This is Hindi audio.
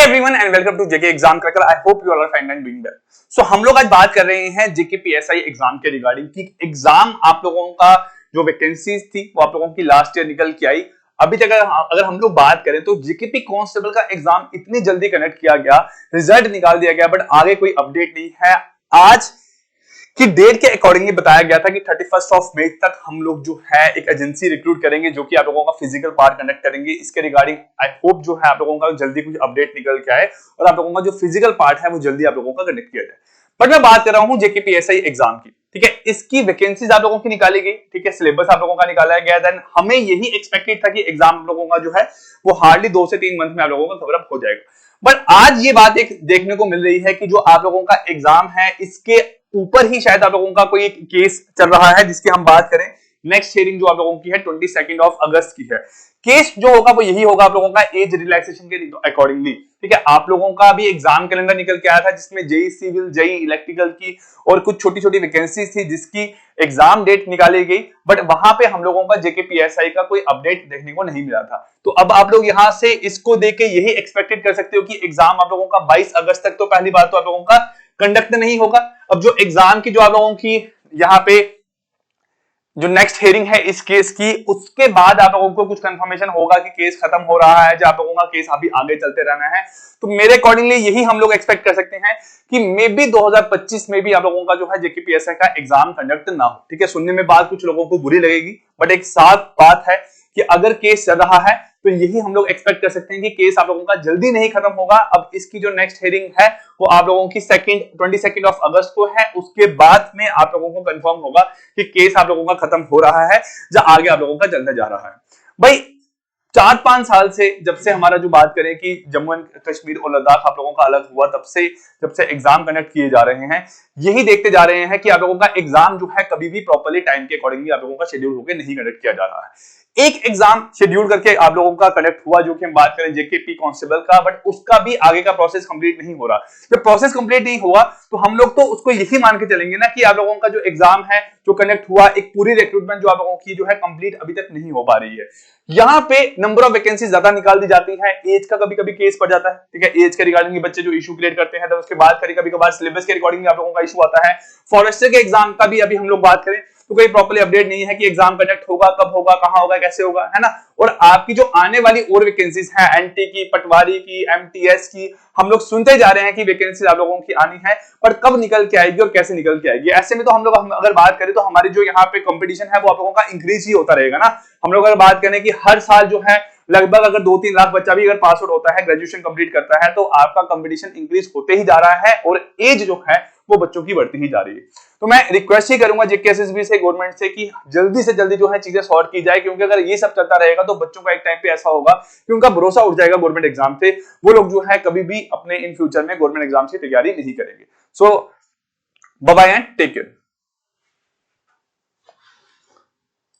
Everyone and welcome to JK exam cracker. I hope you all are fine and doing well. So हम लोग आज बात कर रहे हैं जेके पीएसआई एग्जाम के रिगार्डिंग कि एग्जाम आप लोगों का जो वैकेंसीज थी वो आप लोगों की लास्ट ईयर निकल के आई। अभी तक अगर हम लोग बात करें तो जीकेपी कांस्टेबल का एग्जाम इतनी जल्दी कंडक्ट किया गया, रिजल्ट निकाल दिया गया, बट आगे कोई अपडेट नहीं है। आज कि डेट के अकॉर्डिंगली बताया गया था कि 31 ऑफ मई तक हम लोग जो है एक एजेंसी रिक्रूट करेंगे जो कि आप लोगों का फिजिकल पार्ट कंडक्ट करेंगे। इसके रिगार्डिंग आई होप जो है आप लोगों का जल्दी कुछ अपडेट निकल के आए और आप लोगों का जो फिजिकल पार्ट है वो जल्दी आप लोगों का कंडक्ट किया जाए। बट मैं बात कर रहा हूं जेकेपीएसआई एग्जाम की, ठीक है। इसकी वैकेंसीज आप लोगों की निकाली गई, ठीक है, सिलेबस आप लोगों का निकाला गया। देन हमें यही एक्सपेक्टेड था कि एग्जाम आप लोगों का जो है वो हार्डली 2 से 3 मंथ में आप लोगों का कवर अप हो जाएगा। बट आज ये बात एक देखने को मिल रही है कि जो आप लोगों का एग्जाम है इसके ऊपर ही शायद आप लोगों का कोई एक केस चल रहा है जिसकी हम बात करें। नेक्स्ट हियरिंग जो आप लोगों की है 22 ऑफ अगस्त की है। केस जो होगा वो यही होगा आप लोगों का एज रिलैक्सेशन के अकॉर्डिंगली, ठीक है। आप लोगों का भी एग्जाम कैलेंडर निकल के आया था जिसमें जेई सिविल, जेई इलेक्ट्रिकल की और कुछ छोटी छोटी वैकेंसीज थी जिसकी एग्जाम डेट निकाली गई, बट वहां पे हम लोगों का जेकेपीएसआई का कोई अपडेट देखने को नहीं मिला था। तो अब आप लोग यहां से इसको देख के यही एक्सपेक्टेड कर सकते हो कि एग्जाम आप लोगों का 22 अगस्त तक तो पहली बात तो आप लोगों का कंडक्ट नहीं होगा। अब जो एग्जाम की जो आप लोगों की यहाँ पे जो नेक्स्ट हियरिंग है इस केस की, उसके बाद आप लोगों को कुछ कंफर्मेशन होगा कि केस खत्म हो रहा है, जो आप लोगों का केस अभी आगे चलते रहना है। तो मेरे अकॉर्डिंगली यही हम लोग एक्सपेक्ट कर सकते हैं कि मे बी 2025 में भी आप लोगों का जो है जेकेपीएसआई का एग्जाम कंडक्ट ना हो, ठीक है। सुनने में बात कुछ लोगों को बुरी लगेगी, बट एक साफ बात है कि अगर केस चल रहा है तो यही हम लोग एक्सपेक्ट कर सकते हैं कि केस आप लोगों का जल्दी नहीं खत्म होगा। अब इसकी जो नेक्स्ट हियरिंग है वो आप लोगों की 22 ऑफ अगस्त को है। उसके बाद में आप लोगों को कंफर्म होगा कि केस आप लोगों का खत्म हो रहा है या आगे आप लोगों का चलने जा रहा है। भाई 4-5 साल से जब से हमारा जो बात करें कि जम्मू एंड कश्मीर और लद्दाख आप लोगों का अलग हुआ, तब से जब से एग्जाम कंडक्ट किए जा रहे हैं, यही देखते जा रहे हैं कि आप लोगों का एग्जाम जो है कभी भी प्रॉपर्ली टाइम के अकॉर्डिंगली आप लोगों का शेड्यूल होकर नहीं कंडक्ट किया जा रहा है। एक एग्जाम शेड्यूल करके आप लोगों का कंडक्ट हुआ जो कि हम बात करें जेकेपी कांस्टेबल का, बट उसका भी आगे का प्रोसेस कंप्लीट नहीं हो रहा। जब प्रोसेस कंप्लीट नहीं हुआ तो हम लोग तो उसको यही मान के चलेंगे ना कि आप लोगों का जो एग्जाम है जो कंडक्ट हुआ, एक पूरी रिक्रूटमेंट जो आप लोगों की जो है कंप्लीट अभी तक नहीं हो पा रही है। यहाँ पे नंबर ऑफ वैकेंसी ज्यादा निकाल दी जाती है, एज का कभी कभी केस पड़ जाता है, ठीक है। एज के रिगार्डिंग बच्चे जो इशू क्रिएट करते हैं, तो उसके बाद कभी कभार सिलेबस के रिगार्डिंग आप लोगों का इशू आता है। फॉरेस्टर के एग्जाम का भी अभी हम लोग बात करें तो कोई प्रॉपर्ली अपडेट नहीं है कि एग्जाम कंडक्ट होगा, कब होगा, कहां होगा, कैसे होगा, है ना। और आपकी जो आने वाली और वैकेंसीज है एनटी की, पटवारी की, एमटीएस की, हम लोग सुनते जा रहे हैं कि वैकेंसीज आप लोगों की आनी है, पर कब निकल के आएगी और कैसे निकल के आएगी। ऐसे में तो हम लोग अगर बात करें तो हमारी जो यहाँ पे कंपटीशन है वो आप लोगों का इंक्रीज ही होता रहेगा ना। हम लोग अगर बात करें कि हर साल जो है लगभग अगर 2-3 लाख बच्चा भी अगर पास आउट होता है, ग्रेजुएशन कंप्लीट करता है, तो आपका कंपटीशन इंक्रीज होते ही जा रहा है और एज जो है वो बच्चों की बढ़ती ही जा रही है। तो मैं रिक्वेस्ट ही करूंगा जेकेएसएसबी से, गवर्नमेंट से, कि जल्दी से जल्दी जो है चीजें सॉर्ट की जाए, क्योंकि अगर ये सब चलता रहेगा तो बच्चों का एक टाइम पे ऐसा होगा कि उनका भरोसा उठ जाएगा गवर्नमेंट एग्जाम से। वो लोग जो है कभी भी अपने इन फ्यूचर में गवर्नमेंट एग्जाम की तैयारी नहीं करेंगे। So bye bye and take care.